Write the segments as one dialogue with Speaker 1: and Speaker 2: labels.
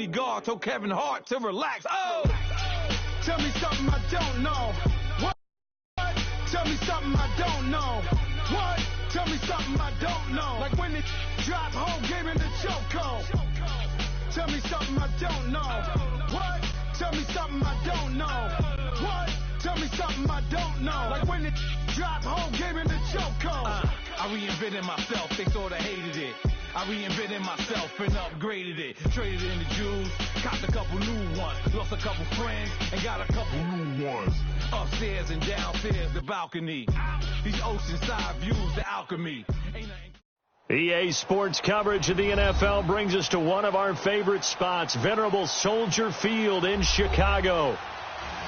Speaker 1: security guard told Kevin Hart to relax. Oh! Tell me something I don't know. What? Tell me something I don't know. What? Tell me something I don't know. Like when it drop home, game in the chokehold. Tell me something I don't know. What? Tell me something I don't know. What? Tell me something I don't know. Like when it drop home, game in the chokehold. I reinvented myself, they sorta hated it. I reinvented myself and upgraded it. Traded in the jewels, copped a couple new ones. Lost a couple friends and got a couple new ones. Upstairs and downstairs, the balcony. These oceanside views, the alchemy. Ain't nothing.
Speaker 2: EA Sports coverage of the NFL brings us to one of our favorite spots, venerable Soldier Field in Chicago.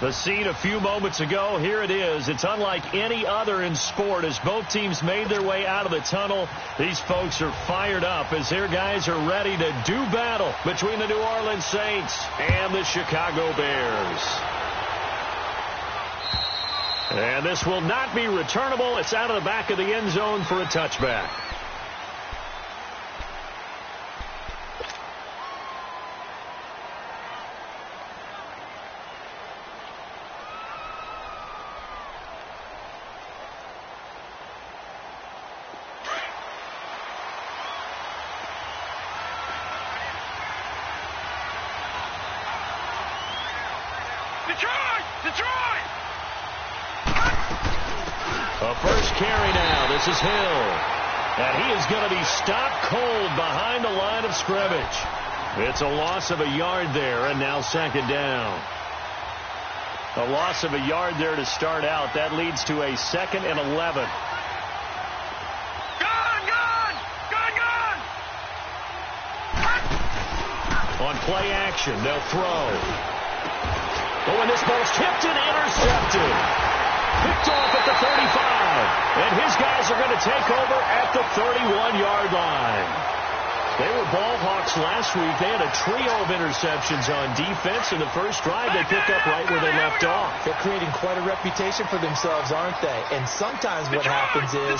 Speaker 2: The scene a few moments ago, here it is. It's unlike any other in sport as both teams made their way out of the tunnel. These folks are fired up as their guys are ready to do battle between the New Orleans Saints and the Chicago Bears. And this will not be returnable. It's out of the back of the end zone for a touchback. A first carry now. This is Hill. And he is going to be stopped cold behind the line of scrimmage. It's a loss of a yard there, and now second down. A loss of a yard there to start out. That leads to a 2nd and 11. On play action, they'll throw. Oh, and this ball's tipped and intercepted. Picked off at the 35. And his guys are going to take over at the 31-yard line. They were ball hawks last week. They had a trio of interceptions on defense. In the first drive, they pick up right where they left off.
Speaker 3: They're creating quite a reputation for themselves, aren't they? And sometimes what happens is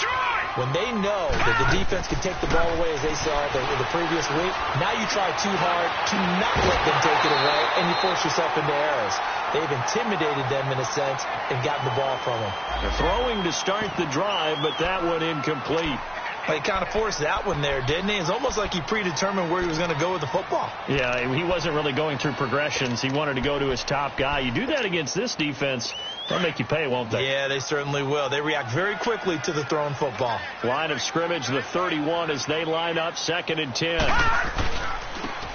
Speaker 3: when they know that the defense can take the ball away, as they saw the previous week, now you try too hard to not let them take it away, and you force yourself into errors. They've intimidated them in a sense and gotten the ball from them.
Speaker 2: They're throwing to start the drive, but that one incomplete.
Speaker 3: Well, he kind of forced that one there, didn't he? It's almost like he predetermined where he was going to go with the football.
Speaker 2: Yeah, he wasn't really going through progressions. He wanted to go to his top guy. You do that against this defense, they'll make you pay, won't they?
Speaker 3: Yeah, they certainly will. They react very quickly to the thrown football.
Speaker 2: Line of scrimmage, the 31 as they line up 2nd and 10.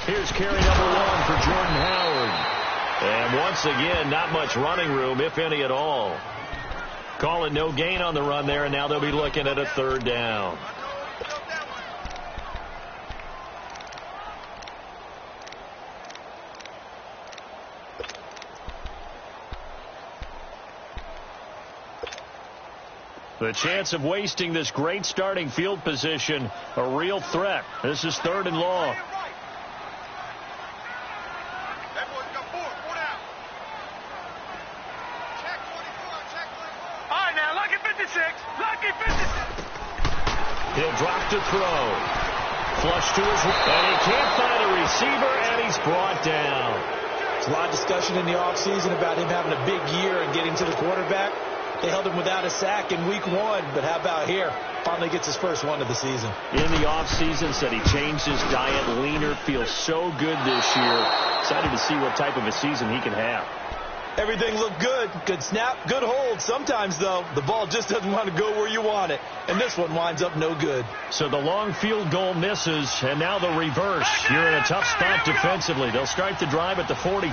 Speaker 2: Here's carry number 1 for Jordan Howard. And once again, not much running room, if any at all. Calling no gain on the run there, and now they'll be looking at a 3rd down. The chance of wasting this great starting field position, a real threat. This is 3rd and long. He'll drop to throw. Flush to his right. And he can't find a receiver, and he's brought down.
Speaker 3: There's a lot of discussion in the offseason about him having a big year and getting to the quarterback. They held him without a sack in week 1, but how about here? Finally gets his first one of the season.
Speaker 2: In the offseason, said he changed his diet, leaner, feels so good this year. Excited to see what type of a season he can have.
Speaker 3: Everything looked good. Good snap, good hold. Sometimes, though, the ball just doesn't want to go where you want it. And this one winds up no good.
Speaker 2: So the long field goal misses, and now the reverse. You're in a tough spot defensively. They'll start the drive at the 43.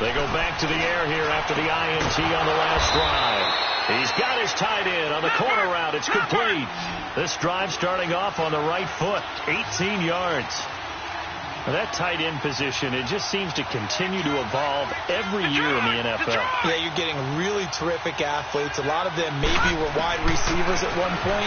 Speaker 2: They go back to the air here after the INT on the last drive. He's got his tight end on the corner route. It's complete. This drive starting off on the right foot. 18 yards. Now that tight end position, it just seems to continue to evolve every year in the NFL.
Speaker 3: Yeah, you're getting really terrific athletes. A lot of them maybe were wide receivers at one point.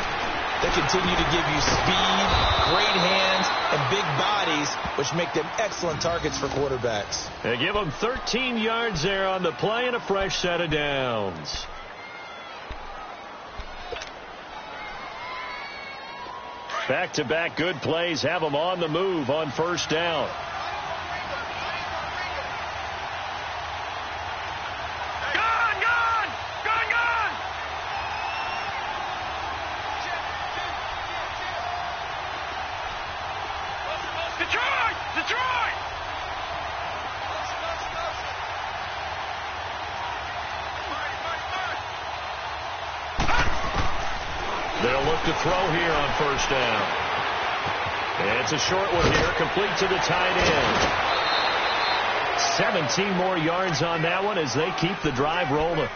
Speaker 3: They continue to give you speed, great hands, and big bodies, which make them excellent targets for quarterbacks.
Speaker 2: They give them 13 yards there on the play and a fresh set of downs. Back-to-back good plays have them on the move on first down. They'll look to throw here on first down. And it's a short one here, complete to the tight end. 17 more yards on that one as they keep the drive rolling.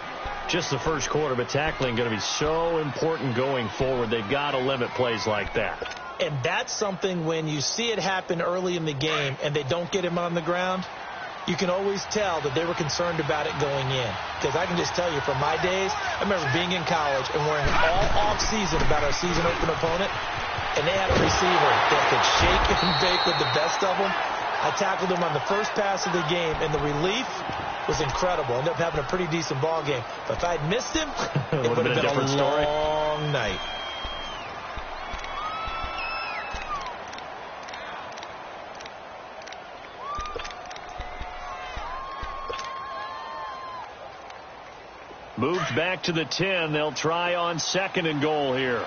Speaker 2: Just the first quarter, but tackling going to be so important going forward. They've got to limit plays like that.
Speaker 3: And that's something when you see it happen early in the game and they don't get him on the ground, you can always tell that they were concerned about it going in. Because I can just tell you from my days, I remember being in college and worrying all off-season about our season open opponent, and they had a receiver that could shake and bake with the best of them. I tackled him on the first pass of the game, and the relief was incredible. Ended up having a pretty decent ball game. But if I'd missed him, it would have been a long night.
Speaker 2: Moved back to the 10. They'll try on second and goal here.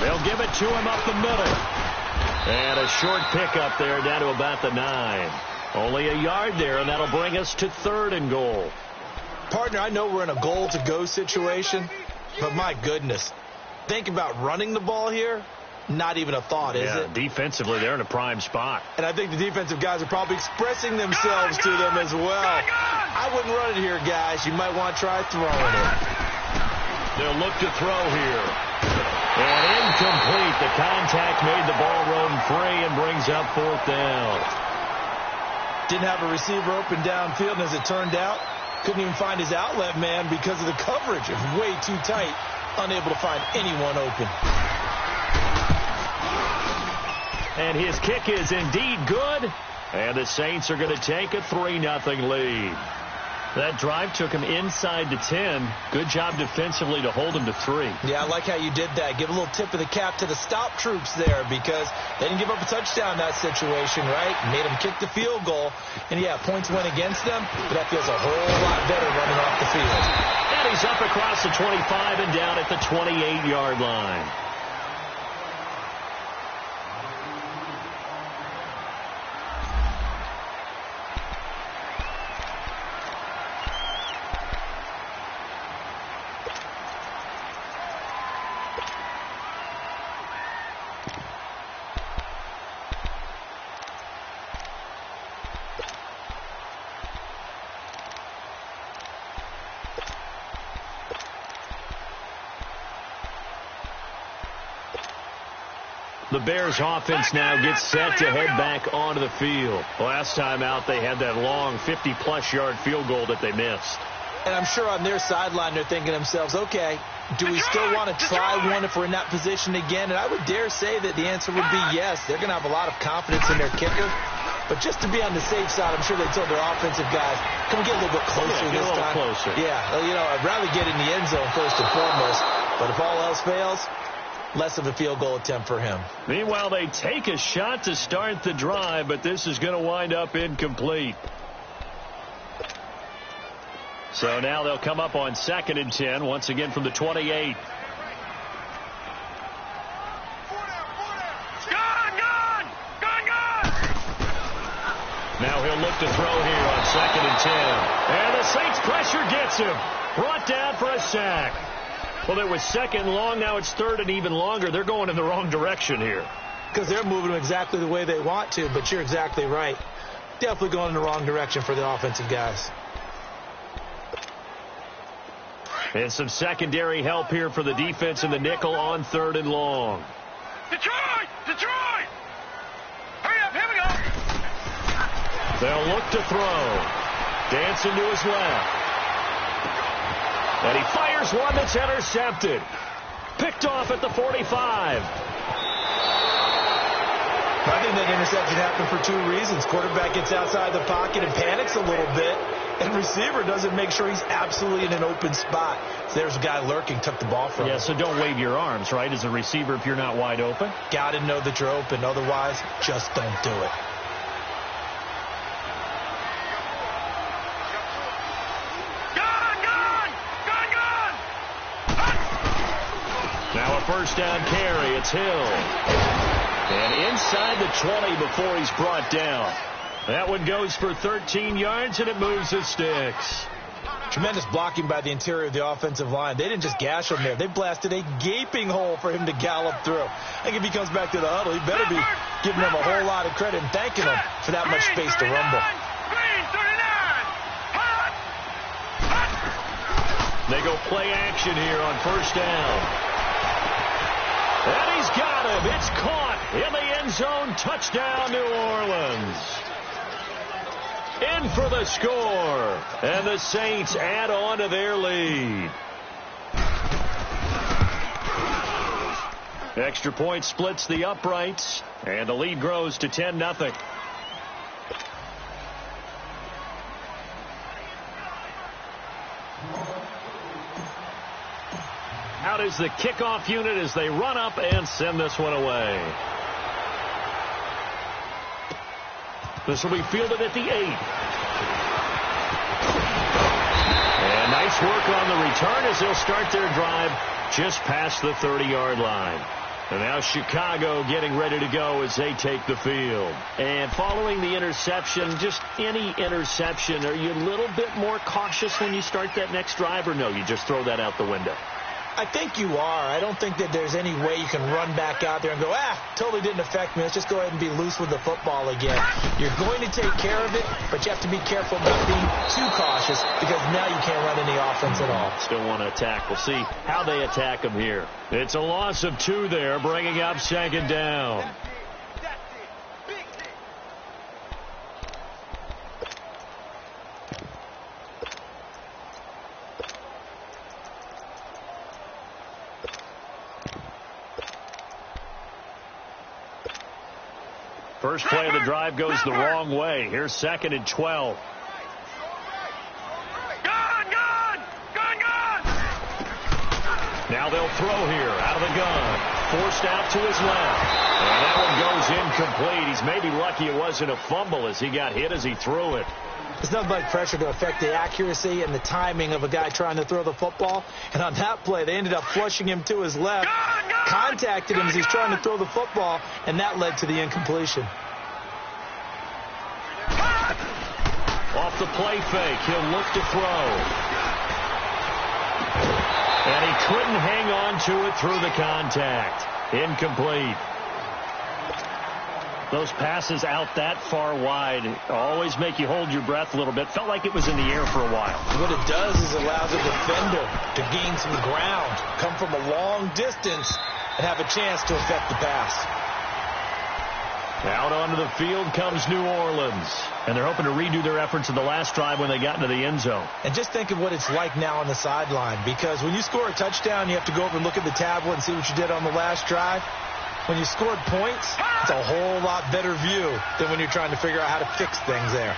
Speaker 2: They'll give it to him up the middle. And a short pickup there down to about the 9. Only a yard there, and that'll bring us to third and goal.
Speaker 3: Partner, I know we're in a goal-to-go situation, but my goodness, think about running the ball here. Not even a thought, is it?
Speaker 2: Defensively, they're in a prime spot.
Speaker 3: And I think the defensive guys are probably expressing themselves to them as well. I wouldn't run it here, guys. You might want to try throwing it.
Speaker 2: They'll look to throw here. And incomplete. The contact made the ball roam free and brings up fourth down.
Speaker 3: Didn't have a receiver open downfield, and as it turned out, couldn't even find his outlet man because of the coverage. It was way too tight, unable to find anyone open.
Speaker 2: And his kick is indeed good. And the Saints are going to take a 3-0 lead. That drive took him inside the 10. Good job defensively to hold him to 3.
Speaker 3: Yeah, I like how you did that. Give a little tip of the cap to the stop troops there because they didn't give up a touchdown in that situation, right? Made them kick the field goal. And, yeah, points went against them, but that feels a whole lot better running off the field.
Speaker 2: And he's up across the 25 and down at the 28-yard line. The Bears offense now gets set to head back onto the field. Last time out, they had that long 50-plus yard field goal that they missed.
Speaker 3: And I'm sure on their sideline, they're thinking to themselves, okay, do we still want to try one if we're in that position again? And I would dare say that the answer would be yes. They're going to have a lot of confidence in their kicker. But just to be on the safe side, I'm sure they told their offensive guys, come get a little bit closer this time.
Speaker 2: Closer.
Speaker 3: Yeah, you know, I'd rather get in the end zone first and foremost. But if all else fails, less of a field goal attempt for him.
Speaker 2: Meanwhile, they take a shot to start the drive, but this is going to wind up incomplete. So now they'll come up on 2nd and 10, once again from the 28. Now he'll look to throw here on 2nd and 10. And the Saints pressure gets him. Brought down for a sack. Well, there was 2nd long. Now it's 3rd and even longer. They're going in the wrong direction here.
Speaker 3: Because they're moving exactly the way they want to, but you're exactly right. Definitely going in the wrong direction for the offensive guys.
Speaker 2: And some secondary help here for the defense in the nickel on 3rd and long.
Speaker 1: Detroit! Detroit! Hurry up, here we go!
Speaker 2: They'll look to throw. Dancing to his left. And he fires one that's intercepted. Picked off at the 45.
Speaker 3: I think that interception happened for two reasons. Quarterback gets outside the pocket and panics a little bit, and receiver doesn't make sure he's absolutely in an open spot. So there's a guy lurking, took the ball from him.
Speaker 2: Yeah, so don't wave your arms, right, as a receiver if you're not wide open.
Speaker 3: Got to know that you're open. Otherwise, just don't do it.
Speaker 2: Now a first down carry. It's Hill. And inside the 20 before he's brought down. That one goes for 13 yards, and it moves the sticks.
Speaker 3: Tremendous blocking by the interior of the offensive line. They didn't just gash him there. They blasted a gaping hole for him to gallop through. I think if he comes back to the huddle, he better be giving them a whole lot of credit and thanking them for that much space to rumble.
Speaker 2: They go play action here on first down. And he's got him. It's caught in the end zone. Touchdown, New Orleans. In for the score. And the Saints add on to their lead. Extra point splits the uprights. And the lead grows to 10-0. Out is the kickoff unit as they run up and send this one away. This will be fielded at the 8. And nice work on the return as they'll start their drive just past the 30-yard line. And now Chicago getting ready to go as they take the field. And following the interception, just any interception, are you a little bit more cautious when you start that next drive, or no, you just throw that out the window?
Speaker 3: I think you are. I don't think that there's any way you can run back out there and go, totally didn't affect me. Let's just go ahead and be loose with the football again. You're going to take care of it, but you have to be careful about being too cautious because now you can't run any offense at all.
Speaker 2: Still want to attack. We'll see how they attack them here. It's a loss of 2 there, bringing up second down. First play of the drive goes the wrong way. Here's 2nd and 12. Now they'll throw here out of the gun. Forced out to his left. And that one goes incomplete. He's maybe lucky it wasn't a fumble as he got hit as he threw it.
Speaker 3: There's nothing like pressure to affect the accuracy and the timing of a guy trying to throw the football. And on that play, they ended up flushing him to his left, contacted him as he's trying to throw the football, and that led to the incompletion.
Speaker 2: Off the play fake, he'll look to throw. And he couldn't hang on to it through the contact. Incomplete. Those passes out that far wide always make you hold your breath a little bit. Felt like it was in the air for a while.
Speaker 3: What it does is allows a defender to gain some ground, come from a long distance, and have a chance to affect the pass.
Speaker 2: Out onto the field comes New Orleans. And they're hoping to redo their efforts in the last drive when they got into the end zone.
Speaker 3: And just think of what it's like now on the sideline. Because when you score a touchdown, you have to go over and look at the tablet and see what you did on the last drive. When you scored points, it's a whole lot better view than when you're trying to figure out how to fix things there.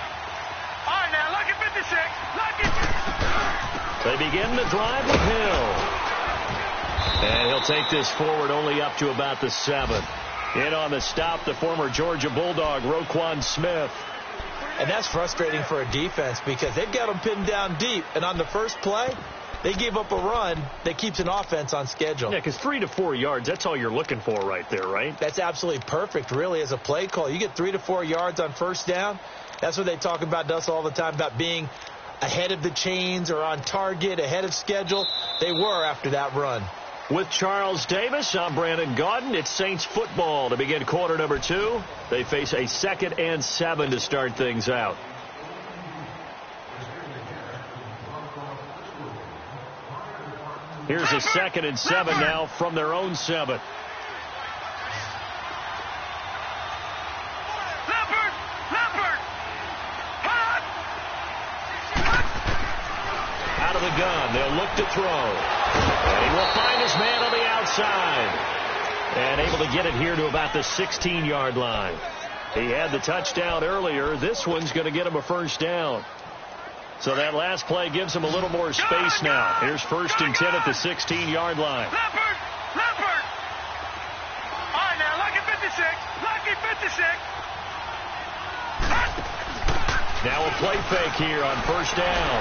Speaker 1: All right, now, look at 56. Look at...
Speaker 2: They begin the drive with Hill. And he'll take this forward only up to about the 7. In on the stop, the former Georgia Bulldog, Roquan Smith.
Speaker 3: And that's frustrating for a defense because they've got them pinned down deep. And on the first play, they gave up a run that keeps an offense on schedule.
Speaker 2: Yeah, because 3 to 4 yards, that's all you're looking for right there, right?
Speaker 3: That's absolutely perfect, really, as a play call. You get 3 to 4 yards on first down. That's what they talk about to us all the time, about being ahead of the chains or on target, ahead of schedule. They were after that run.
Speaker 2: With Charles Davis, I'm Brandon Gaudin. It's Saints football to begin quarter number 2. They face a 2nd and 7 to start things out. Here's a 2nd and 7 now from their own 7. Out of the gun, they'll look to throw. And he will find his man on the outside. And able to get it here to about the 16-yard line. He had the touchdown earlier. This one's going to get him a first down. So that last play gives him a little more space now. Here's 1st and 10 at the 16-yard line.
Speaker 1: Leopard! Leopard! All right, now, lucky 56. Lucky 56.
Speaker 2: Now a play fake here on 1st down.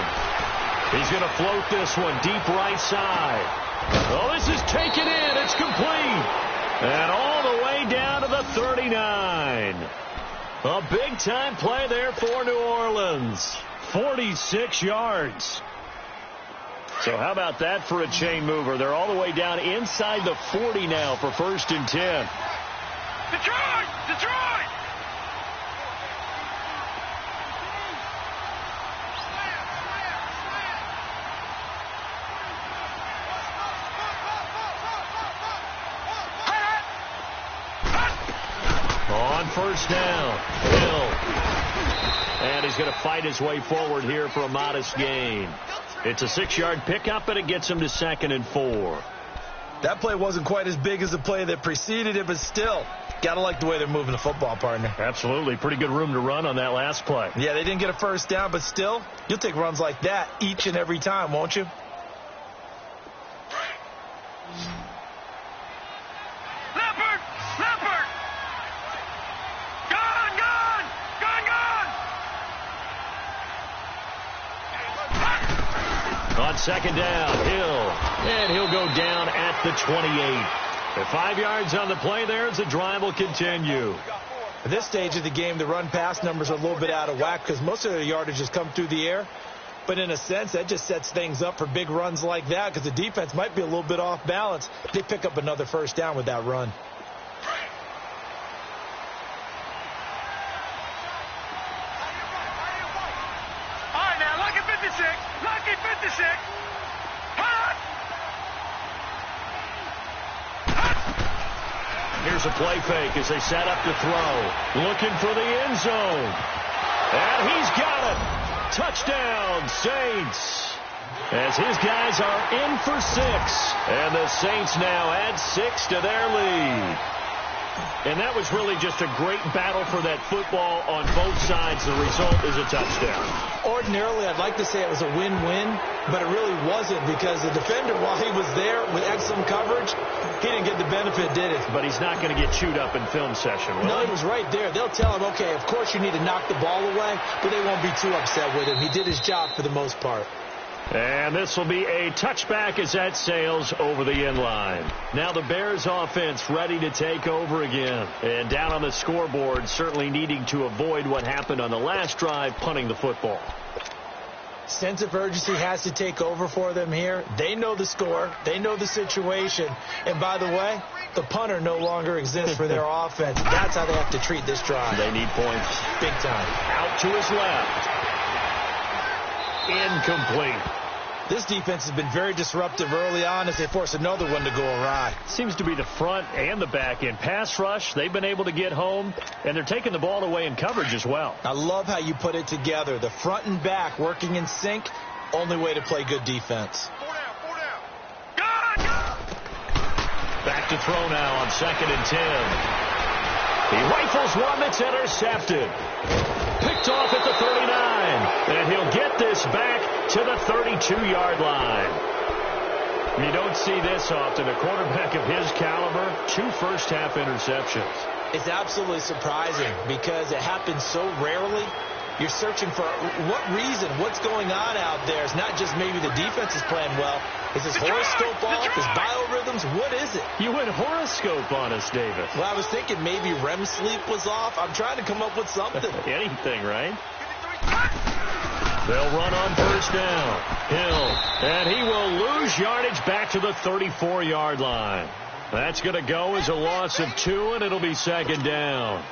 Speaker 2: He's going to float this one deep right side. Oh, this is taken in. It's complete. And all the way down to the 39. A big-time play there for New Orleans. 46 yards. So how about that for a chain mover? They're all the way down inside the 40 now for 1st and 10.
Speaker 1: Detroit! Detroit!
Speaker 2: On 1st down, Hill. And he's going to fight his way forward here for a modest gain. It's a 6-yard pickup, and it gets him to 2nd and 4.
Speaker 3: That play wasn't quite as big as the play that preceded it, but still, got to like the way they're moving the football, partner.
Speaker 2: Absolutely. Pretty good room to run on that last play.
Speaker 3: Yeah, they didn't get a first down, but still, you'll take runs like that each and every time, won't you?
Speaker 1: Leopard! Leopard! Gone! Gone! Gone! Gone!
Speaker 2: On 2nd down, Hill. And he'll go down at the 28. The 5 yards on the play there as the drive will continue.
Speaker 3: At this stage of the game, the run-pass numbers are a little bit out of whack because most of their yardage has come through the air. But in a sense, that just sets things up for big runs like that because the defense might be a little bit off balance. They pick up another first down with that run.
Speaker 1: All right, now, lucky 56. Lucky 56. Hot!
Speaker 2: Here's a play fake as they set up to throw. Looking for the end zone. And he's got it. Touchdown, Saints. As his guys are in for 6. And the Saints now add 6 to their lead. And that was really just a great battle for that football on both sides. The result is a touchdown.
Speaker 3: Ordinarily, I'd like to say it was a win-win, but it really wasn't because the defender, while he was there with excellent coverage, he didn't get the benefit, did it?
Speaker 2: But he's not going to get chewed up in film session, will
Speaker 3: No,
Speaker 2: he?
Speaker 3: he was right there. They'll tell him, okay, of course you need to knock the ball away, but they won't be too upset with him. He did his job for the most part.
Speaker 2: And this will be a touchback as that sails over the end line. Now the Bears offense ready to take over again. And down on the scoreboard, certainly needing to avoid what happened on the last drive, punting the football.
Speaker 3: Sense of urgency has to take over for them here. They know the score. They know the situation. And by the way, the punter no longer exists for their offense. That's how they have to treat this drive.
Speaker 2: They need points.
Speaker 3: Big time.
Speaker 2: Out to his left. Incomplete.
Speaker 3: This defense has been very disruptive early on as they force another one to go awry.
Speaker 2: Seems to be the front and the back end. Pass rush, they've been able to get home, and they're taking the ball away in coverage as well.
Speaker 3: I love how you put it together. The front and back working in sync, only way to play good defense.
Speaker 1: 4 down. Gone!
Speaker 2: Back to throw now on 2nd and 10. He rifles one that's intercepted. Picked off at the 39. And he'll get this back to the 32-yard line. You don't see this often. A quarterback of his caliber, 2 first-half interceptions.
Speaker 3: It's absolutely surprising because it happens so rarely. You're searching for what reason, what's going on out there. It's not just maybe the defense is playing well. Is his horoscope off? His biorhythms? What is it?
Speaker 2: You went horoscope on us, David.
Speaker 3: Well, I was thinking maybe REM sleep was off. I'm trying to come up with something.
Speaker 2: Anything, right? They'll run on first down. Hill. And he will lose yardage back to the 34-yard line. That's going to go as a loss of 2, and it'll be 2nd down.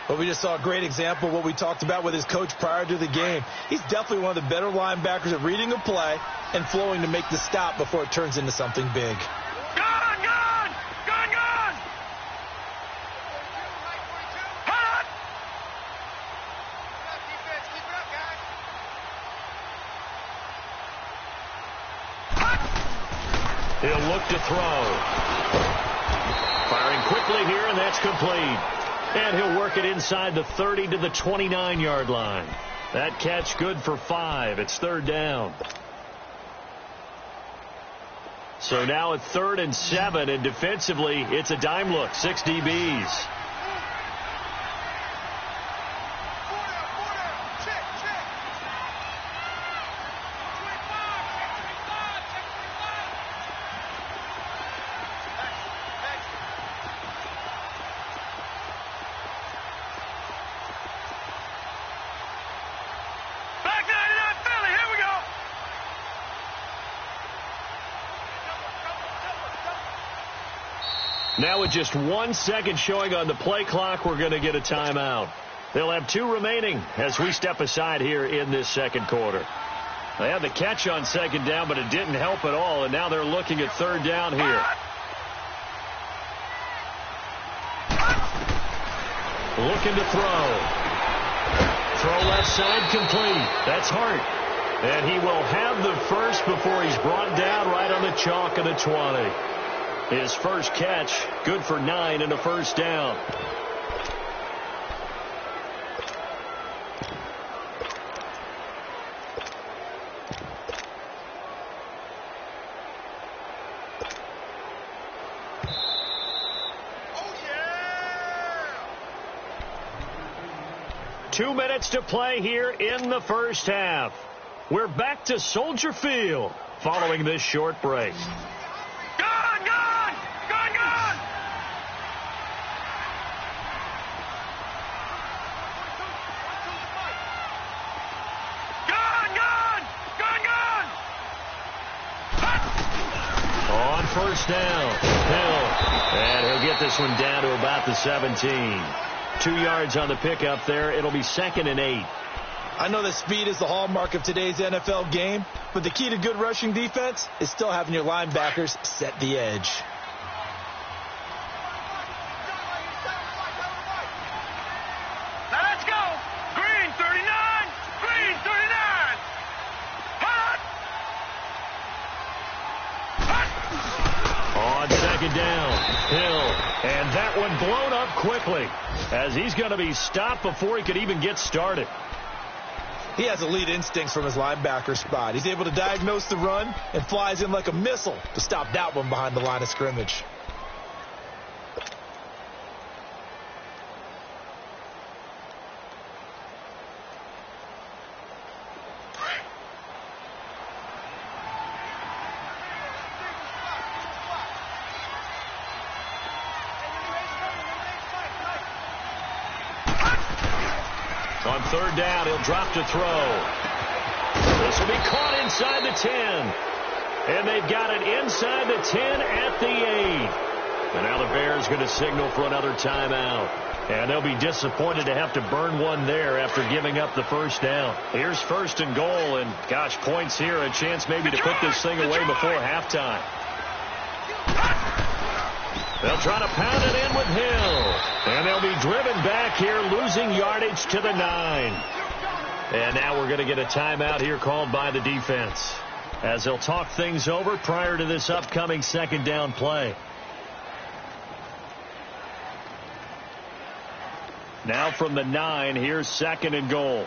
Speaker 3: But we just saw a great example of what we talked about with his coach prior to the game. He's definitely one of the better linebackers at reading a play and flowing to make the stop before it turns into something big.
Speaker 1: Gone! Gone! Gone! Gone! Hot!
Speaker 2: He'll look to throw. quickly here, and that's complete. And he'll work it inside the 30 to the 29-yard line. That catch good for 5. It's third down. So now at 3rd and 7, and defensively, it's a dime look. 6 DBs. Now with just 1 second showing on the play clock, we're going to get a timeout. They'll have 2 remaining as we step aside here in this second quarter. They had the catch on second down, but it didn't help at all, and now they're looking at third down here. Looking to throw. Throw left side complete. That's Hart. And he will have the first before he's brought down right on the chalk of the 20. His first catch, good for 9 and a first down.
Speaker 1: Oh, yeah!
Speaker 2: 2 minutes to play here in the first half. We're back to Soldier Field following this short break. First down, Hill, and he'll get this one down to about the 17. 2 yards on the pickup there. It'll be 2nd and 8.
Speaker 3: I know that speed is the hallmark of today's NFL game, but the key to good rushing defense is still having your linebackers set the edge.
Speaker 1: Now let's go. Green 39. Green 39.
Speaker 2: On second down, Hill, and that one blown up quickly as he's going to be stopped before he could even get started.
Speaker 3: He has elite instincts from his linebacker spot. He's able to diagnose the run and flies in like a missile to stop that one behind the line of scrimmage.
Speaker 2: On third down, he'll drop to throw. This will be caught inside the 10. And they've got it inside the 10 at the 8. And now the Bears going to signal for another timeout. And they'll be disappointed to have to burn one there after giving up the first down. Here's 1st and goal, and gosh, points here, a chance maybe to put this thing away before halftime. They'll try to pound it in with Hill. And they'll be driven back here, losing yardage to the 9. And now we're going to get a timeout here called by the defense, as they'll talk things over prior to this upcoming second down play. Now from the 9, here's 2nd and goal.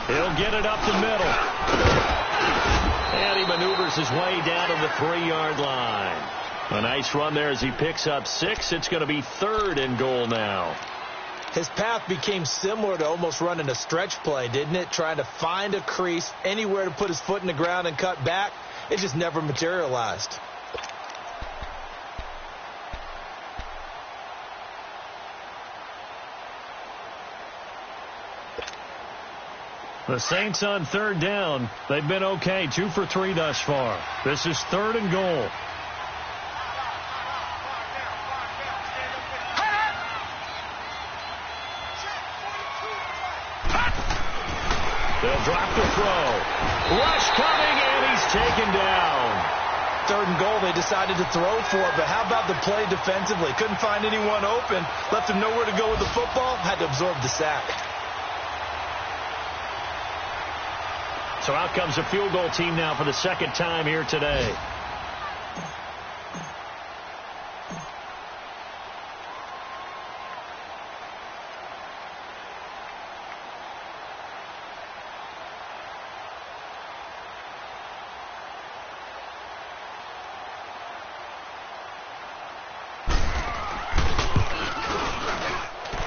Speaker 2: He'll get it up the middle. And he maneuvers his way down to the 3-yard line. A nice run there as he picks up 6. It's going to be 3rd and goal now.
Speaker 3: His path became similar to almost running a stretch play, didn't it? Trying to find a crease, anywhere to put his foot in the ground and cut back. It just never materialized.
Speaker 2: The Saints on third down. They've been okay, 2 for 3 thus far. This is 3rd and goal. They'll drop the throw. Rush coming, and he's taken down.
Speaker 3: 3rd and goal, they decided to throw for it, but how about the play defensively? Couldn't find anyone open, left him nowhere to go with the football, had to absorb the sack.
Speaker 2: So out comes a field goal team now for the second time here today.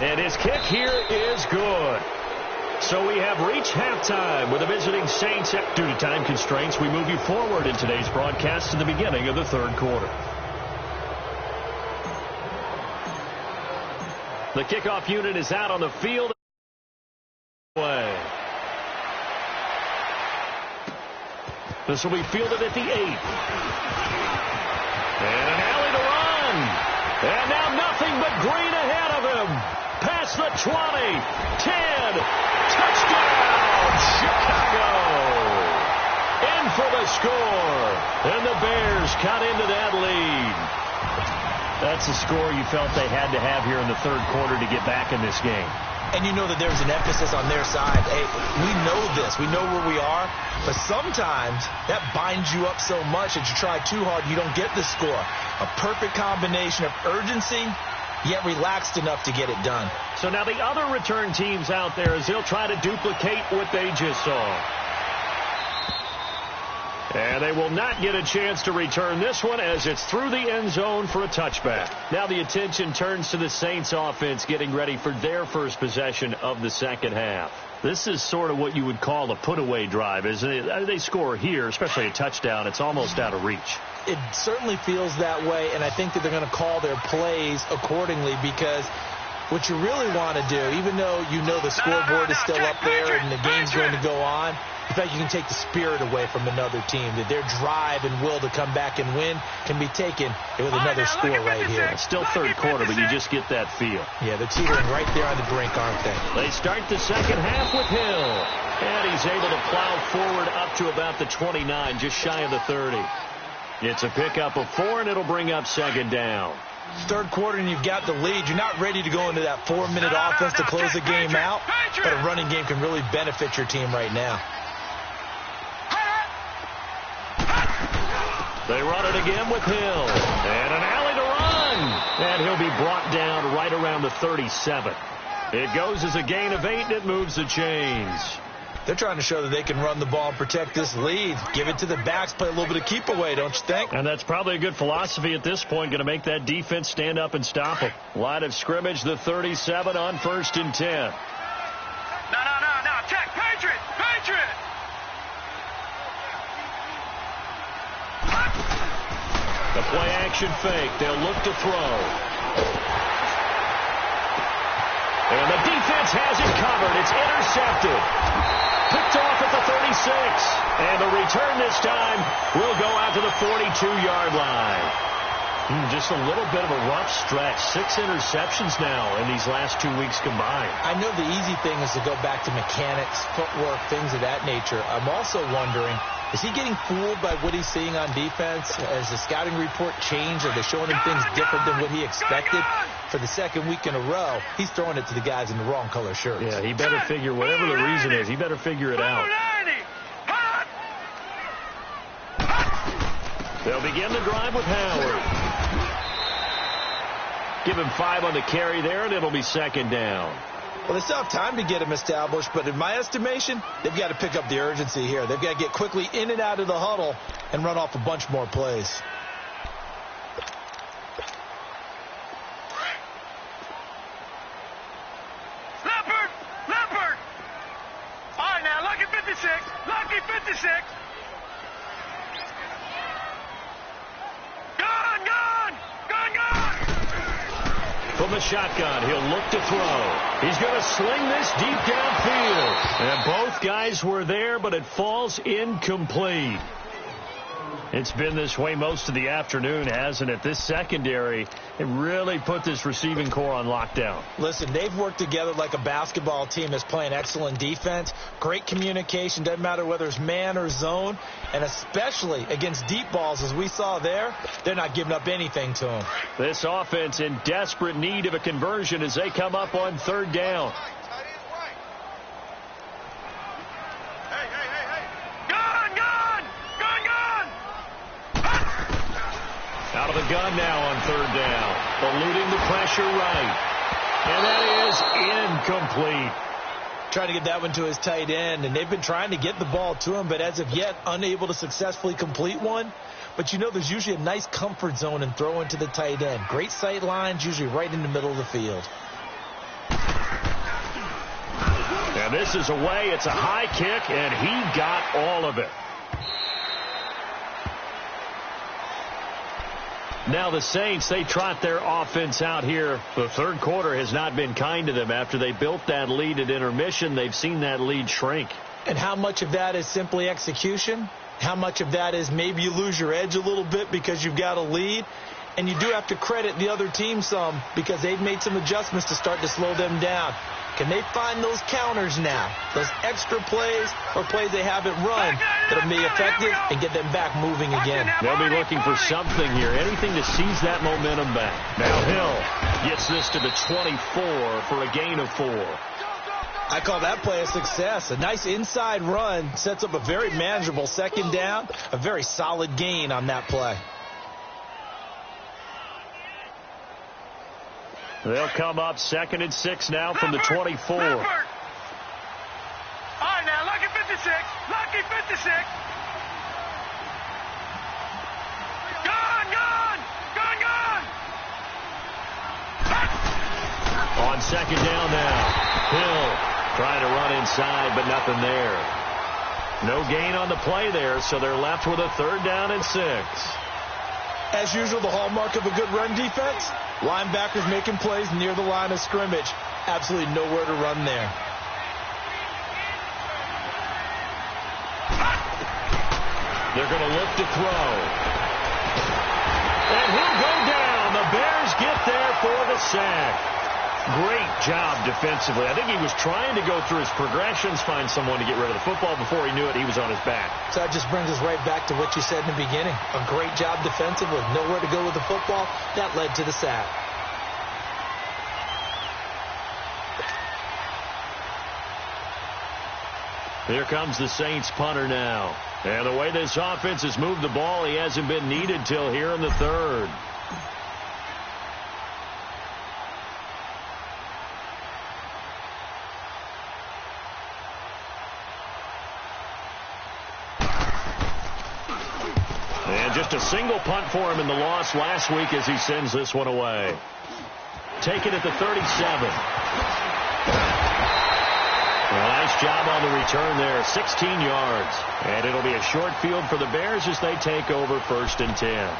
Speaker 2: And his kick here is good. So we have reached halftime with the visiting Saints. Due to time constraints, we move you forward in today's broadcast to the beginning of the third quarter. The kickoff unit is out on the field. This will be fielded at the 8. And an alley to run. And now nothing but green ahead of him. Past the 20, 10, touchdown, Chicago. In for the score, and the Bears cut into that lead. That's the score you felt they had to have here in the third quarter to get back in this game.
Speaker 3: And you know that there's an emphasis on their side. Hey, we know this. We know where we are. But sometimes that binds you up so much that you try too hard, you don't get the score. A perfect combination of urgency, yet relaxed enough to get it done.
Speaker 2: So now the other return teams out there as they'll try to duplicate what they just saw. And they will not get a chance to return this one as it's through the end zone for a touchback. Now the attention turns to the Saints offense getting ready for their first possession of the second half. This is sort of what you would call a put-away drive, isn't it? They score here, especially a touchdown. It's almost out of reach.
Speaker 3: It certainly feels that way, and I think that they're going to call their plays accordingly because what you really want to do, even though you know the scoreboard is still up there and the game's going to go on, in fact, you can take the spirit away from another team, that their drive and will to come back and win can be taken with another score right here.
Speaker 2: It's still third quarter, but you just get that feel.
Speaker 3: Yeah, they're teetering right there on the brink, aren't they?
Speaker 2: They start the second half with Hill. And he's able to plow forward up to about the 29, just shy of the 30. It's a pickup of 4, and it'll bring up second down.
Speaker 3: Third quarter, and you've got the lead. You're not ready to go into that 4-minute offense to close the game out, but a running game can really benefit your team right now.
Speaker 2: They run it again with Hill. And an alley to run. And he'll be brought down right around the 37. It goes as a gain of 8, and it moves the chains.
Speaker 3: They're trying to show that they can run the ball and protect this lead. Give it to the backs, play a little bit of keep away, don't you think?
Speaker 2: And that's probably a good philosophy at this point, going to make that defense stand up and stop them. Line of scrimmage, the 37 on 1st and 10.
Speaker 1: No. Check. Patriot.
Speaker 2: The play action fake. They'll look to throw. And the defense has it covered. It's intercepted. Picked off at the 36. And the return this time will go out to the 42-yard line. Just a little bit of a rough stretch. 6 interceptions now in these last 2 weeks combined.
Speaker 3: I know the easy thing is to go back to mechanics, footwork, things of that nature. I'm also wondering, is he getting fooled by what he's seeing on defense? Has the scouting report changed? Are they showing him things different than what he expected? For the second week in a row, he's throwing it to the guys in the wrong color shirts.
Speaker 2: Yeah, he better figure, whatever the reason is, he better figure it out. They'll begin the drive with Howard. Give him 5 on the carry there, and it'll be second down.
Speaker 3: Well, they still have time to get him established, but in my estimation, they've got to pick up the urgency here. They've got to get quickly in and out of the huddle and run off a bunch more plays.
Speaker 1: Leopard! All right, now, lucky 56. Gone!
Speaker 2: From the shotgun, he'll look to throw. He's going to sling this deep downfield. And both guys were there, but it falls incomplete. It's been this way most of the afternoon, hasn't it? This secondary, it really put this receiving core on lockdown.
Speaker 3: Listen, they've worked together like a basketball team that's playing excellent defense. Great communication, doesn't matter whether it's man or zone. And especially against deep balls, as we saw there, they're not giving up anything to them.
Speaker 2: This offense in desperate need of a conversion as they come up on third down. Out of the gun now on third down. Eluding the pressure right. And that is incomplete.
Speaker 3: Trying to get that one to his tight end, and they've been trying to get the ball to him, but as of yet, unable to successfully complete one. But you know there's usually a nice comfort zone in throwing to the tight end. Great sight lines, usually right in the middle of the field.
Speaker 2: And this is away. It's a high kick, and he got all of it. Now the Saints, they trot their offense out here. The third quarter has not been kind to them. After they built that lead at intermission, they've seen that lead shrink.
Speaker 3: And how much of that is simply execution? How much of that is maybe you lose your edge a little bit because you've got a lead? And you do have to credit the other team some because they've made some adjustments to start to slow them down. Can they find those counters now, those extra plays or plays they haven't run that'll be effective and get them back moving again?
Speaker 2: They'll be looking for something here, anything to seize that momentum back. Now Hill gets this to the 24 for a gain of 4.
Speaker 3: I call that play a success. A nice inside run sets up a very manageable second down, a very solid gain on that play.
Speaker 2: They'll come up 2nd and 6 now from the 24.
Speaker 1: All right, now, lucky 56. Lucky 56. Gone, gone. Gone, gone.
Speaker 2: On second down now. Hill trying to run inside, but nothing there. No gain on the play there, so they're left with a 3rd down and 6.
Speaker 3: As usual, the hallmark of a good run defense, linebackers making plays near the line of scrimmage. Absolutely nowhere to run there.
Speaker 2: They're going to look to throw. And he'll go down. The Bears get there for the sack. Great job defensively. I think he was trying to go through his progressions, find someone to get rid of the football. Before he knew it, he was on his back.
Speaker 3: So that just brings us right back to what you said in the beginning. A great job defensively. Nowhere to go with the football. That led to the sack.
Speaker 2: Here comes the Saints punter now. And the way this offense has moved the ball, he hasn't been needed till here in the 3rd. And just a single punt for him in the loss last week as he sends this one away. Take it at the 37. Well, nice job on the return there, 16 yards. And it'll be a short field for the Bears as they take over 1st and 10.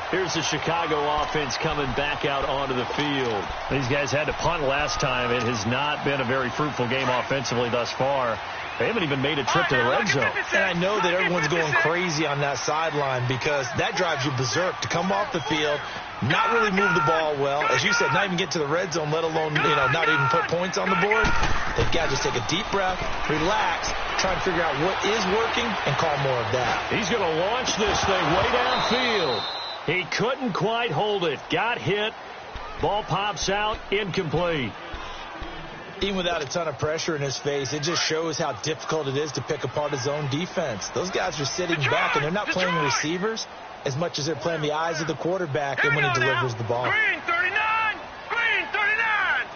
Speaker 2: Here's the Chicago offense coming back out onto the field. These guys had to punt last time. It has not been a very fruitful game offensively thus far. They haven't even made a trip to the red zone.
Speaker 3: And I know that everyone's going crazy on that sideline because that drives you berserk to come off the field, not really move the ball well. As you said, not even get to the red zone, let alone, not even put points on the board. They've got to just take a deep breath, relax, try and figure out what is working, and call more of that.
Speaker 2: He's going to launch this thing way downfield. He couldn't quite hold it. Got hit. Ball pops out. Incomplete.
Speaker 3: Even without a ton of pressure in his face, it just shows how difficult it is to pick apart his own defense. Those guys are sitting back, and they're not playing receivers as much as they're playing the eyes of the quarterback and when he delivers the ball.
Speaker 1: Green 39. Green 39.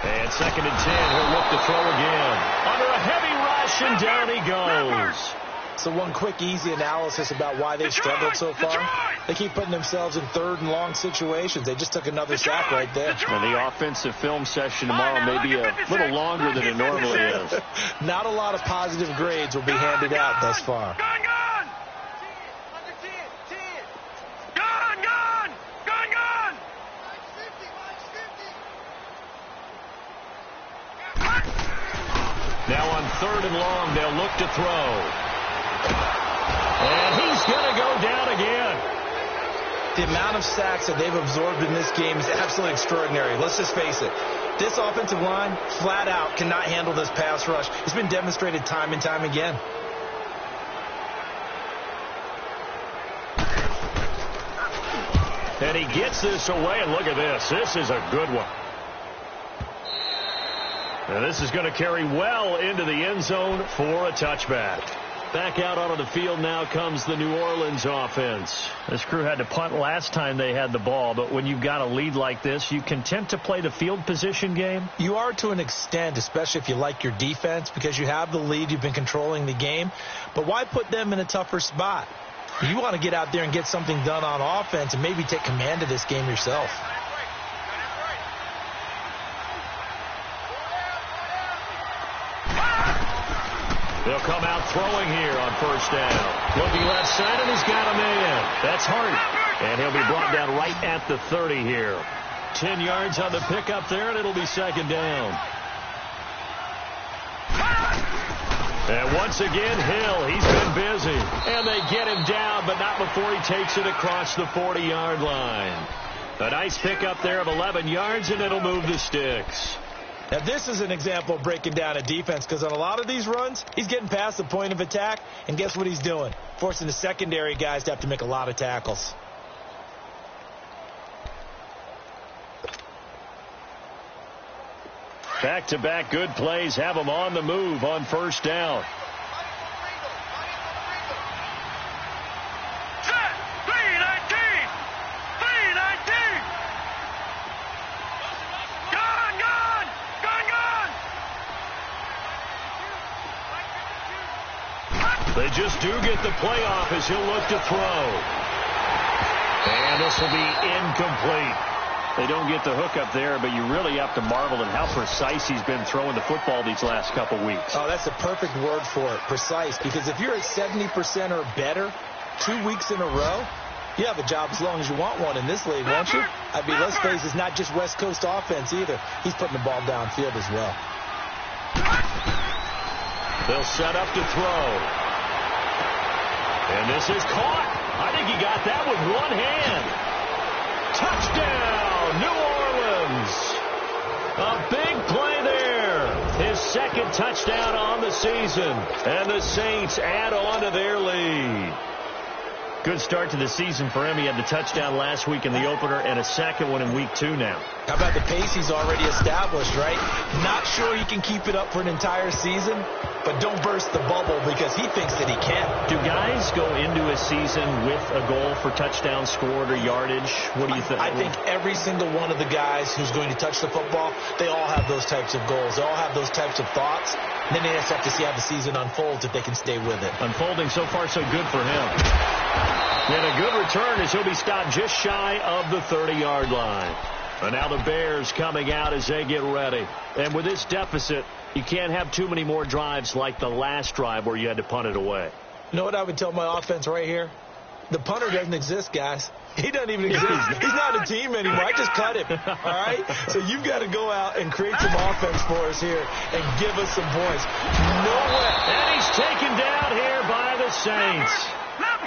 Speaker 2: And 2nd and 10. He'll look to throw again. Under a heavy rush, and down he goes.
Speaker 3: So one quick, easy analysis about why they've struggled so far. They keep putting themselves in 3rd and long situations. They just took another sack right there.
Speaker 2: And the offensive film session tomorrow may be a little longer than it normally is.
Speaker 3: Not a lot of positive grades will be handed out thus far.
Speaker 1: Gone, gone. Gone, gone. Gone, gone.
Speaker 2: Now on 3rd and long, they'll look to throw. And he's going to go down again.
Speaker 3: The amount of sacks that they've absorbed in this game is absolutely extraordinary. Let's just face it. This offensive line, flat out, cannot handle this pass rush. It's been demonstrated time and time again.
Speaker 2: And he gets this away, and look at this. This is a good one. And this is going to carry well into the end zone for a touchback. Back out onto the field now comes the New Orleans offense. This crew had to punt last time they had the ball, but when you've got a lead like this, you content to play the field position game?
Speaker 3: You are to an extent, especially if you like your defense, because you have the lead, you've been controlling the game. But why put them in a tougher spot? You want to get out there and get something done on offense and maybe take command of this game yourself.
Speaker 2: They'll come out throwing here on first down. Looking left side, and he's got a man. That's Hart. And he'll be brought down right at the 30 here. 10 yards on the pickup there, and it'll be second down. And once again, Hill, he's been busy. And they get him down, but not before he takes it across the 40-yard line. A nice pickup there of 11 yards, and it'll move the sticks.
Speaker 3: Now, this is an example of breaking down a defense, because on a lot of these runs, he's getting past the point of attack, and guess what he's doing? Forcing the secondary guys to have to make a lot of tackles.
Speaker 2: Back-to-back good plays have him on the move on first down. They just do get the playoff as he'll look to throw. And this will be incomplete. They don't get the hook up there, but you really have to marvel at how precise he's been throwing the football these last couple weeks.
Speaker 3: Oh, that's the perfect word for it, precise. Because if you're at 70% or better 2 weeks in a row, you have a job as long as you want one in this league, won't you? I mean, let's face it, it's not just West Coast offense either. He's putting the ball downfield as well.
Speaker 2: They'll set up to throw. And this is caught. I think he got that with one hand. Touchdown, New Orleans. A big play there. His second touchdown on the season. And the Saints add on to their lead. Good start to the season for him. He had the touchdown last week in the opener and a second one in week 2 now.
Speaker 3: How about the pace he's already established, right? Not sure he can keep it up for an entire season, but don't burst the bubble because he thinks that he can.
Speaker 2: Do guys go into a season with a goal for touchdown scored or yardage? What do you think?
Speaker 3: I think every single one of the guys who's going to touch the football, they all have those types of goals. They all have those types of thoughts. And then they just have to see how the season unfolds if they can stay with it.
Speaker 2: Unfolding so far so good for him. And a good return as he'll be stopped just shy of the 30-yard line. And now the Bears coming out as they get ready. And with this deficit, you can't have too many more drives like the last drive where you had to punt it away.
Speaker 3: You know what I would tell my offense right here? The punter doesn't exist, guys. He doesn't even exist. He's not a team anymore. I just cut him. All right? So you've got to go out and create some offense for us here and give us some points. No way.
Speaker 2: And he's taken down here by the Saints.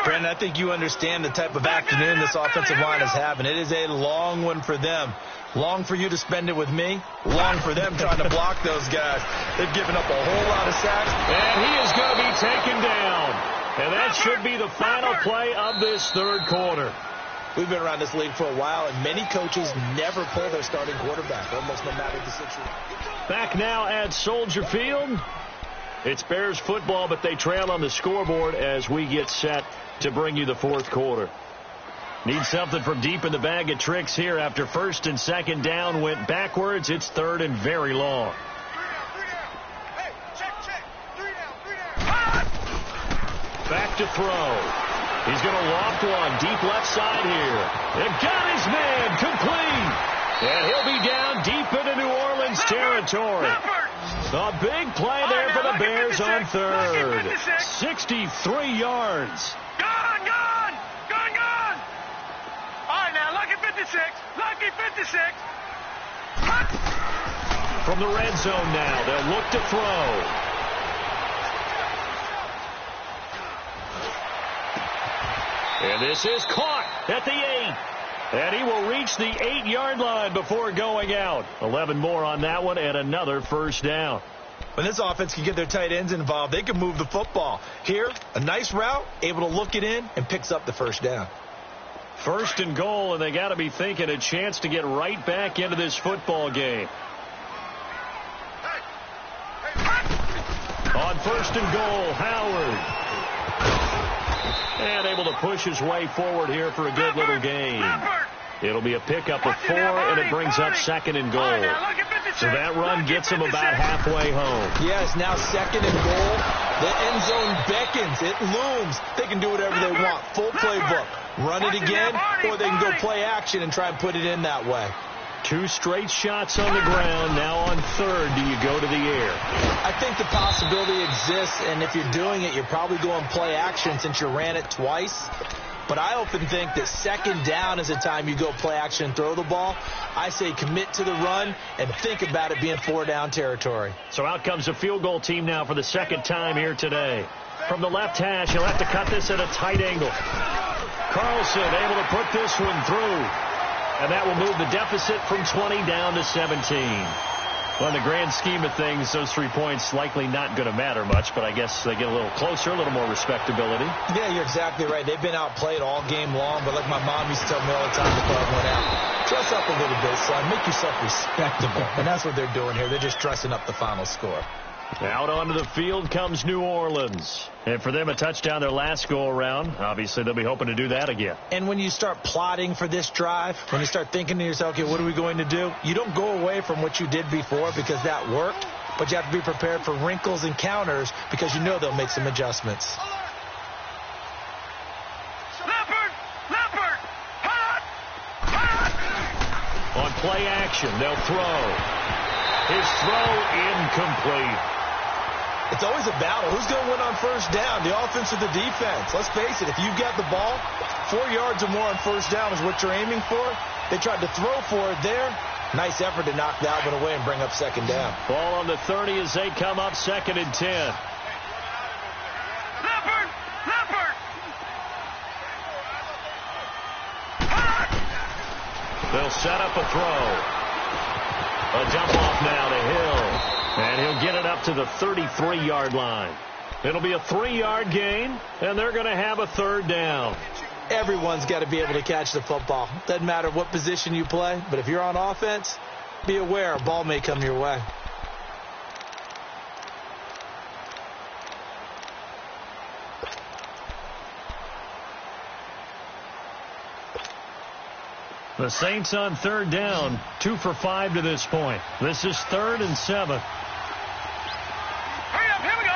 Speaker 3: Brandon, I think you understand the type of afternoon this offensive line is having. It is a long one for them. Long for you to spend it with me. Long for them trying to block those guys. They've given up a whole lot of sacks.
Speaker 2: And he is going to be taken down. And that should be the final play of this third quarter.
Speaker 3: We've been around this league for a while, and many coaches never pull their starting quarterback, almost no matter the situation.
Speaker 2: Back now at Soldier Field. It's Bears football, but they trail on the scoreboard as we get set to bring you the fourth quarter. Need something from deep in the bag of tricks here after first and second down went backwards. It's third and very long. Back to throw. He's going to loft one deep left side here. And got his man complete. And he'll be down deep into New Orleans territory. A big play there for the Bears on third. 63 yards.
Speaker 1: Gone! All right, now, lucky 56.
Speaker 2: From the red zone now, they'll look to throw. And this is caught at the 8. And he will reach the 8-yard line before going out. 11 more on that one and another first down.
Speaker 3: When this offense can get their tight ends involved, they can move the football. Here, a nice route, able to look it in, and picks up the first down.
Speaker 2: First and goal, and they got to be thinking a chance to get right back into this football game. On first and goal, Howard. And able to push his way forward here for a good little gain. It'll be a pickup of 4, and it brings up 2nd and goal. So that run gets him about halfway home.
Speaker 3: Yes, now 2nd and goal. The end zone beckons. It looms. They can do whatever they want. Full playbook. Run it again, or they can go play action and try and put it in that way.
Speaker 2: 2 straight shots on the ground. Now on 3rd, do you go to the air?
Speaker 3: I think the possibility exists, and if you're doing it, you're probably going play action since you ran it twice. But I often think that 2nd down is the time you go play action and throw the ball. I say commit to the run and think about it being 4-down territory.
Speaker 2: So out comes a field goal team now for the 2nd time here today. From the left hash, he'll have to cut this at a tight angle. Carlson able to put this one through. And that will move the deficit from 20 down to 17. Well, in the grand scheme of things, those 3 points likely not going to matter much, but I guess they get a little closer, a little more respectability.
Speaker 3: Yeah, you're exactly right. They've been outplayed all game long, but like my mom used to tell me all the time before I went out, dress up a little bit, son. Make yourself respectable. And that's what they're doing here. They're just dressing up the final score.
Speaker 2: Out onto the field comes New Orleans. And for them, a touchdown their last go-around. Obviously, they'll be hoping to do that again.
Speaker 3: And when you start plotting for this drive, when you start thinking to yourself, okay, what are we going to do? You don't go away from what you did before because that worked, but you have to be prepared for wrinkles and counters because you know they'll make some adjustments.
Speaker 2: On play action, they'll throw. His throw incomplete.
Speaker 3: It's always a battle. Who's going to win on 1st down, the offense or the defense? Let's face it, if you've got the ball, 4 yards or more on 1st down is what you're aiming for. They tried to throw for it there. Nice effort to knock that one away and bring up 2nd down.
Speaker 2: Ball on the 30 as they come up 2nd and 10. They'll set up a throw. A dump off now to Hill. And he'll get it up to the 33-yard line. It'll be a 3-yard gain, and they're going to have a 3rd down.
Speaker 3: Everyone's got to be able to catch the football. Doesn't matter what position you play, but if you're on offense, be aware a ball may come your way.
Speaker 2: The Saints on 3rd down, 2 for 5 to this point. This is 3rd and 7.
Speaker 1: Hurry up, here we go.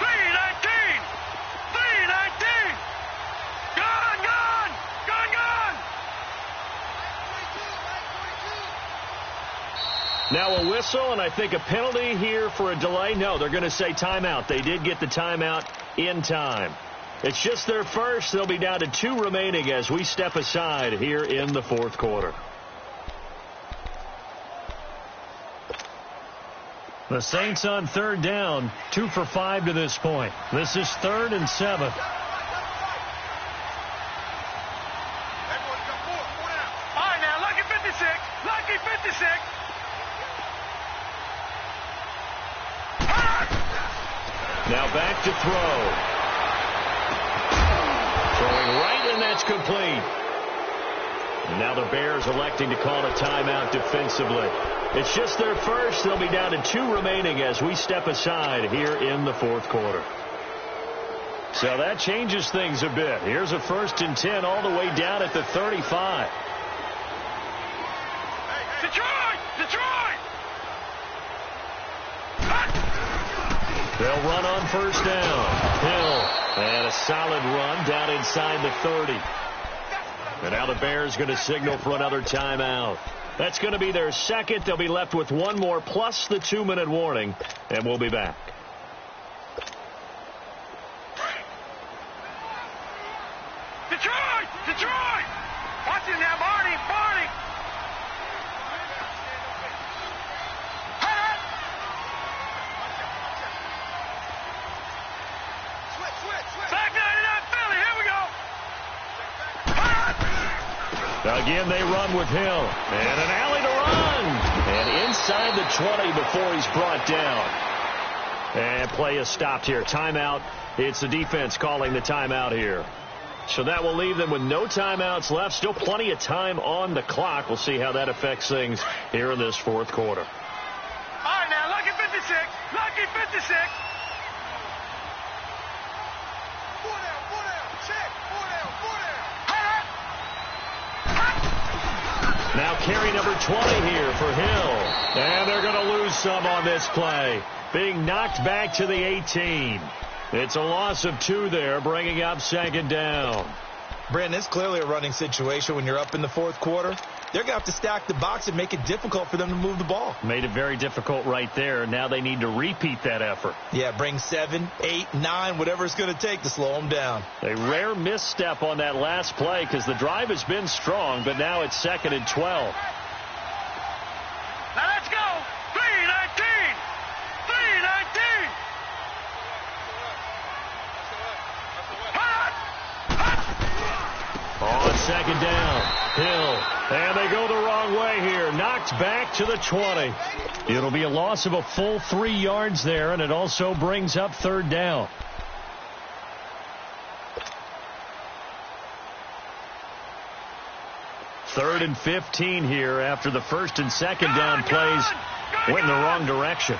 Speaker 1: 3-19. 3-19. Gone.
Speaker 2: Now a whistle, and I think a penalty here for a delay. No, they're going to say timeout. They did get the timeout in time. It's just their first. They'll be down to 2 remaining as we step aside here in the 4th quarter. The Saints on 3rd down, 2 for 5 to this point. This is 3rd and 7.
Speaker 1: All right, now, lucky 56. Lucky 56.
Speaker 2: Now back to throw. Throwing right, and that's complete. And now the Bears electing to call a timeout defensively. It's just their first. They'll be down to 2 remaining as we step aside here in the 4th quarter. So that changes things a bit. Here's a 1st and 10 all the way down at the 35.
Speaker 1: Detroit!
Speaker 2: They'll run on 1st down. Hill, and a solid run down inside the 30. And now the Bears going to signal for another timeout. That's going to be their 2nd. They'll be left with 1 more plus the 2-minute warning, and we'll be back.
Speaker 1: Detroit! Watch it now, Barney! Back 99 Philly, here we go!
Speaker 2: Again, they run with Hill. And an alley to run. And inside the 20 before he's brought down. And play is stopped here. Timeout. It's the defense calling the timeout here. So that will leave them with no timeouts left. Still plenty of time on the clock. We'll see how that affects things here in this 4th quarter.
Speaker 1: All right, now, lucky 56. Lucky 56. 4 down. Check.
Speaker 2: carry number 20 here for Hill. And they're going to lose some on this play. Being knocked back to the 18. It's a loss of 2 there, bringing up second down.
Speaker 3: Brandon, it's clearly a running situation when you're up in the fourth quarter. They're going to have to stack the box and make it difficult for them to move the ball.
Speaker 2: Made it very difficult right there. Now they need to repeat that effort.
Speaker 3: Yeah, bring 7, 8, 9, whatever it's going to take to slow them down.
Speaker 2: A rare misstep on that last play because the drive has been strong, but now it's 2nd and 12.
Speaker 1: Now let's go. 3-19. 3-19.
Speaker 2: On second down, Hill. And they go the wrong way here. Knocked back to the 20. It'll be a loss of a full 3 yards there, and it also brings up third down. Third and 15 here after the first and second down plays went in the wrong direction.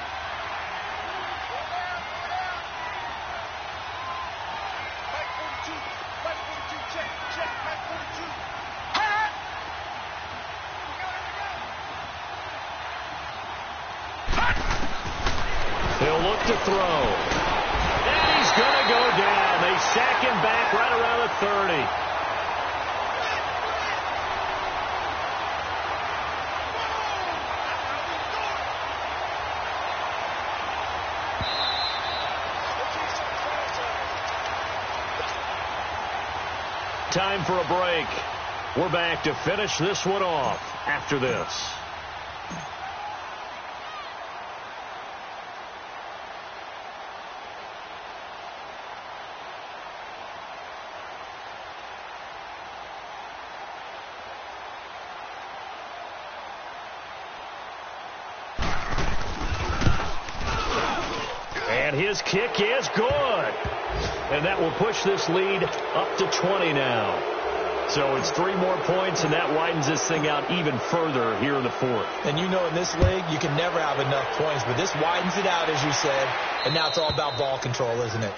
Speaker 2: He'll look to throw. And he's going to go down. They sack him back right around the 30. Time for a break. We're back to finish this one off after this. And his kick is good. And that will push this lead up to 20 now. So it's 3 more points, and that widens this thing out even further here in the fourth.
Speaker 3: And you know in this league, you can never have enough points, but this widens it out, as you said, and now it's all about ball control, isn't it?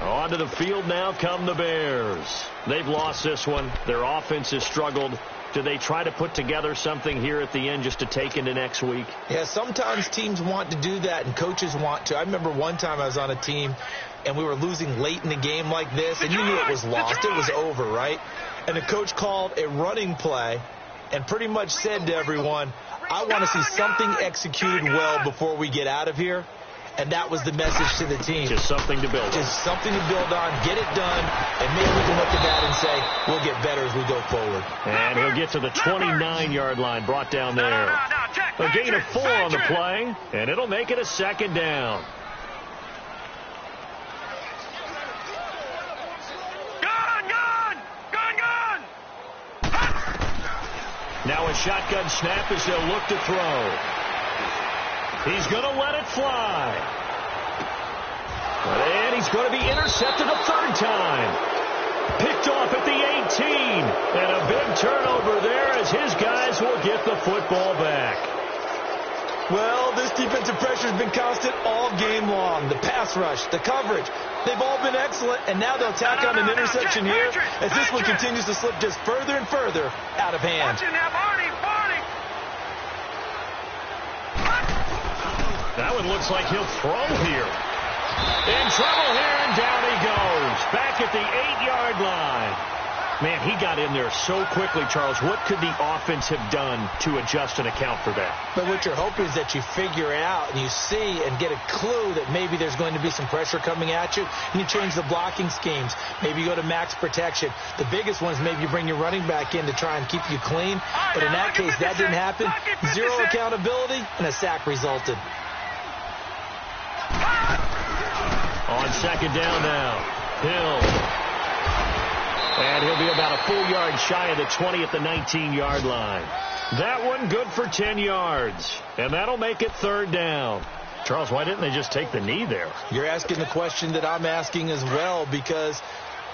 Speaker 2: Onto the field now come the Bears. They've lost this one. Their offense has struggled. Do they try to put together something here at the end just to take into next week?
Speaker 3: Yeah, sometimes teams want to do that and coaches want to. I remember one time I was on a team and we were losing late in the game like this, and you knew it was lost. It was over, right? And the coach called a running play and pretty much said to everyone, I want to see something executed well before we get out of here. And that was the message to the team.
Speaker 2: Just something to build on.
Speaker 3: Just something to build on, get it done, and maybe we can look at that and say, we'll get better as we go forward.
Speaker 2: And he'll get to the 29-yard line, brought down there. A gain of 4 on the play, and it'll make it a second down. Now a shotgun snap as they'll look to throw. He's going to let it fly. And he's going to be intercepted a third time. Picked off at the 18. And a big turnover there as his guys will get the football back.
Speaker 3: Well, this defensive pressure has been constant all game long. The pass rush, the coverage, they've all been excellent. And now they'll tack on an interception here as this one continues to slip just further and further out of hand.
Speaker 2: That one looks like he'll throw here. In trouble here, and down he goes. Back at the 8-yard line. Man, he got in there so quickly, Charles. What could the offense have done to adjust and account for that?
Speaker 3: But what you're hoping is that you figure out and you see and get a clue that maybe there's going to be some pressure coming at you, and you change the blocking schemes. Maybe you go to max protection. The biggest one is maybe you bring your running back in to try and keep you clean. But in that case, that didn't happen. 0 accountability, and a sack resulted.
Speaker 2: On second down now, Hill. And he'll be about a full yard shy of the 20 at the 19-yard line. That one good for 10 yards. And that'll make it third down. Charles, why didn't they just take the knee there?
Speaker 3: You're asking the question that I'm asking as well, because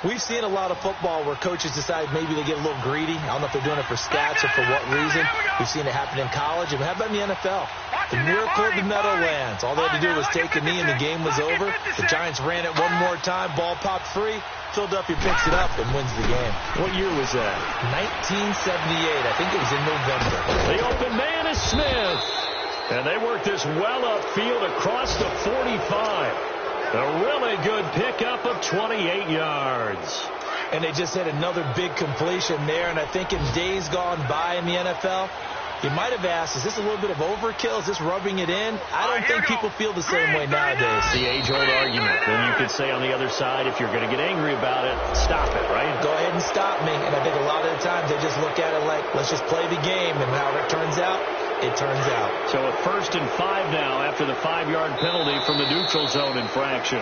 Speaker 3: We've seen a lot of football where coaches decide maybe they get a little greedy. I don't know if they're doing it for stats or for what reason. We've seen it happen in college. And how about in the NFL? The miracle of the Meadowlands. All they had to do was take a knee and the game was over. The Giants ran it one more time. Ball popped free. Philadelphia picks it up and wins the game.
Speaker 2: What year was that?
Speaker 3: 1978. I think it was in November.
Speaker 2: The open man is Smith. And they work this well upfield across the 45. A really good pickup of 28 yards.
Speaker 3: And they just had another big completion there. And I think in days gone by in the NFL, you might have asked, is this a little bit of overkill? Is this rubbing it in? I don't think people feel the same way nowadays.
Speaker 2: The age-old argument. Then you could say on the other side, if you're going to get angry about it, stop it, right?
Speaker 3: Go ahead and stop me. And I think a lot of the times they just look at it like, let's just play the game. And however it turns out, it turns out.
Speaker 2: So a 1st and 5 now after the 5-yard penalty from the neutral zone infraction.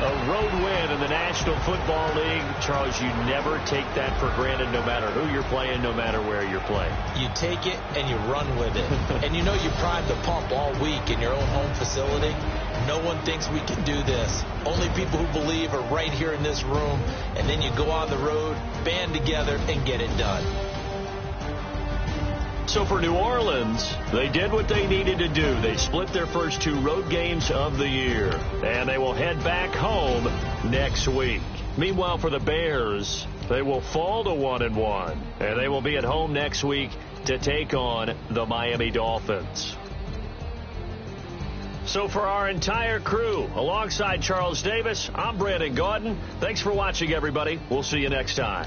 Speaker 2: A road win in the National Football League. Charles, you never take that for granted no matter who you're playing, no matter where you're playing.
Speaker 3: You take it and you run with it. And you know you primed the pump all week in your own home facility. No one thinks we can do this. Only people who believe are right here in this room. And then you go on the road, band together, and get it done.
Speaker 2: So for New Orleans, they did what they needed to do. They split their first 2 road games of the year, and they will head back home next week. Meanwhile, for the Bears, they will fall to 1-1, and they will be at home next week to take on the Miami Dolphins. So for our entire crew, alongside Charles Davis, I'm Brandon Gaudin. Thanks for watching, everybody. We'll see you next time.